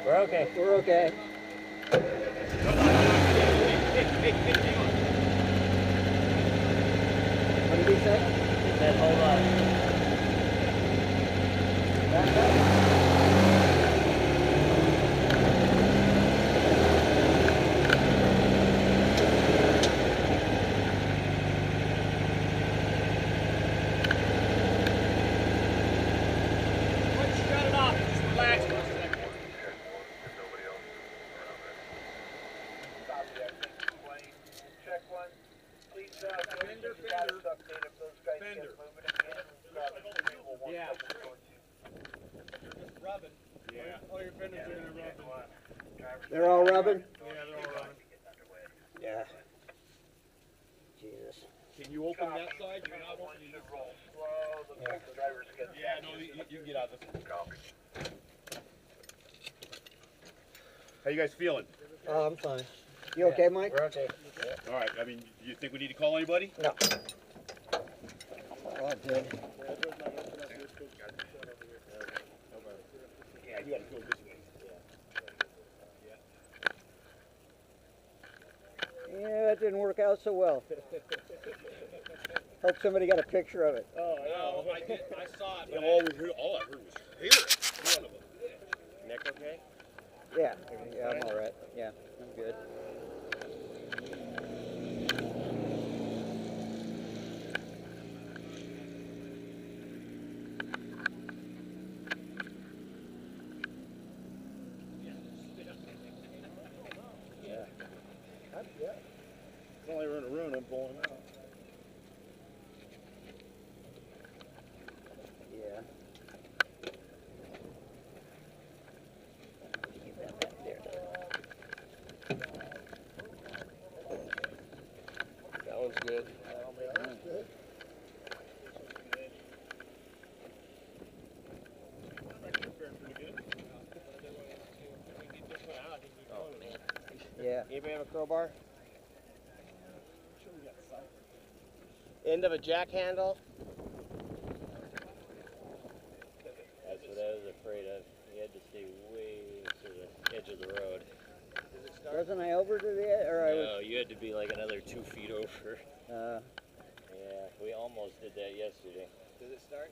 We're okay. We're okay. What did he say? He said, hold on. Back up. Yeah. Just rubbing. Yeah. All your fenders are gonna rub. They're all rubbing? Yeah, they're all rubbing. Yeah. Jesus. Can you open that side? You're not opening this side. Yeah, no, you can get out this one. How you guys feeling? Oh, I'm fine. You okay, Mike? We're okay. All right. I mean, do you think we need to call anybody? No. Oh, good. Yeah, you gotta go this way. Yeah, it didn't work out so well. Hope somebody got a picture of it. Oh, no, I saw it. But all I heard was here. Son of a bitch. Neck okay? Yeah, yeah, I'm all right. Yeah, I'm good. It's only in a room, I'm pulling out. Yeah. Keep that back there. That one's good. Yeah. Anybody have a crowbar? End of a jack handle? That's what I was afraid of. You had to stay way to the edge of the road. Wasn't I over to the edge? Or I was, No, you had to be like another 2 feet over. uh, Yeah, we almost did that yesterday. Does it start?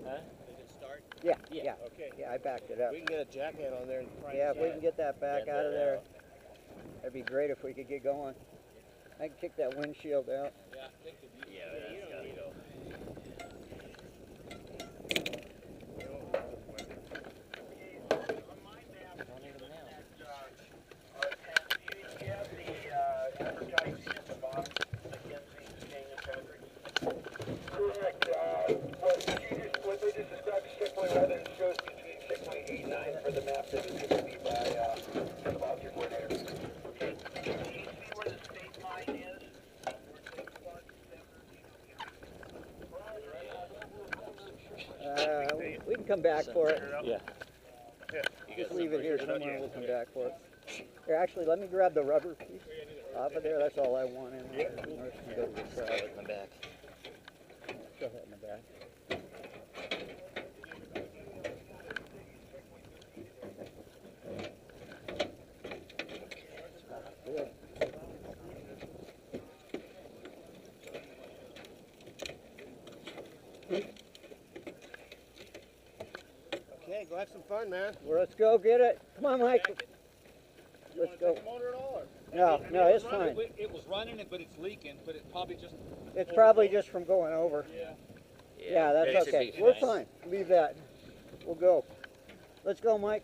Huh? Does it start? yeah, yeah. Okay. Yeah, I backed it up. We can get a jack handle on there and pry Yeah, this if we out. can get that back Bend out of that there, out. that'd be great if we could get going. I can kick that windshield out. Yeah, I think it'd be- Yeah, that's gotta go. Don't even know. What they just described as checkpoint 11 shows between checkpoint 8 and 9 for the map that is given me by the volunteer coordinator. Okay, can you see where the state line is? We can come back for it. Yeah. Just leave it here somewhere and we'll come back for it. Here, actually, let me grab the rubber piece off of there. That's all I want in there. The nurse can go to the side. In the back. Throw that in the back. Good. Okay, go have some fun, man. Well, let's go get it. Come on, Mike. Let's go. Motor at all? No, no, it's fine. It was running, but it's leaking, but it probably just. It's probably just from going over. Yeah. Yeah, that's it should okay. be We're fine. fine. Leave that. We'll go. Let's go, Mike.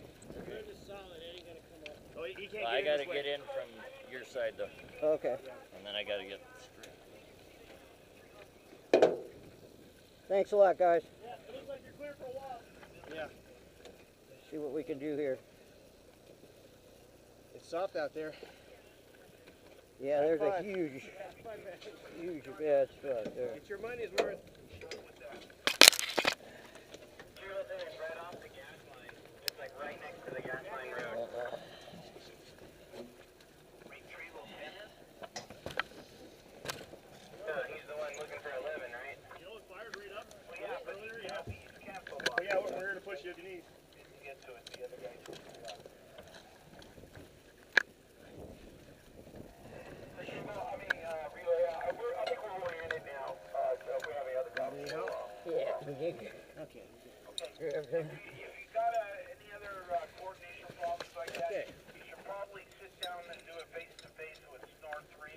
Oh, you can't Well, I get in gotta this way. get in from your side though, Okay. and then I gotta get Thanks a lot, guys. Yeah, it looks like you're clear for a while. Yeah, See what we can do here. it's soft out there. Yeah, there's a fine. huge bad spot there. Get your money's worth. Right off the gas line. It's like right next to the gas line road. Retrieval fence. He's the one Okay. Okay. If you got any other coordination problems like that, you should probably sit down and do it face to face with Snore 3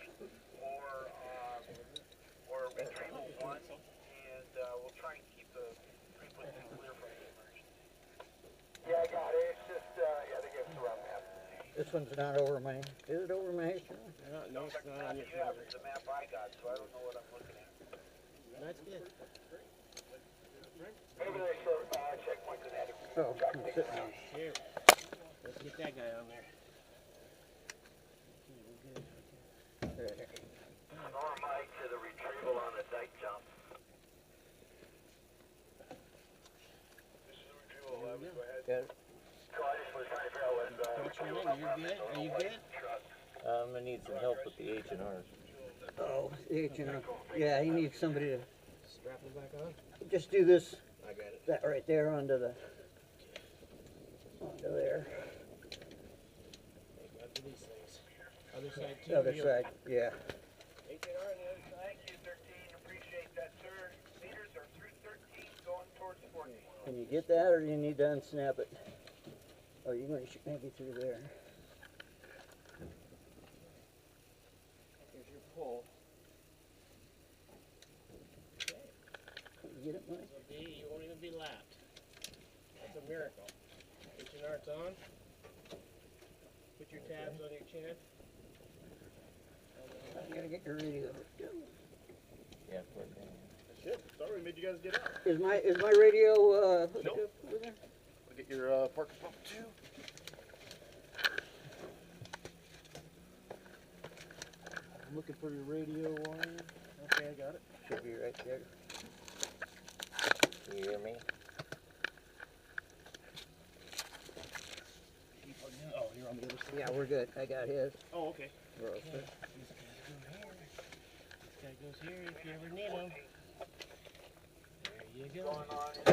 or Retrieval 1, and we'll try and keep the frequency clear from the emergency. Yeah, I got it. It's just, yeah, they gave us a rough map. This one's not over my, is it over my history? No, it's not on your You have folder. the map I got, so I don't know what I'm looking at. That's good. Maybe there's some checkpoints in that. Oh, I'm sitting on. Here. Let's get that guy on there. There. Snore Mike to the retrieval on the dike jump. This is retrieval 11, go ahead. Got it. So I just was trying to figure out what What's your name? Are you good? Are you good? I'm gonna need some help with the H and R's. Oh, the H&R. Yeah, he needs somebody to Strap him back on. just do this, I got it. that right there onto the, onto there. Thank God for these things. Other side too. The other side, yeah. Thank you, 13. Appreciate that, sir. Meters are through 13, going towards 14. Can you get that, or do you need to unsnap it? Oh, you're going to shoot maybe through there. Here's your pull. Can you get it, Mike? So D, you won't even be lapped. That's a miracle. H&R's on. Put your tabs on your chin. You gotta get your radio. Yeah, put it in. Shit, sorry we made you guys get out. Is my radio hooked Nope. up over there? I'll get your Parker Pump 2. I'm looking for your radio wire. Okay, I got it. Should be right there. You hear me? Oh, you're on the other side. Yeah, we're good. I got his. Oh, okay. We're all set. This guy goes here if you ever need him. There you go. Going on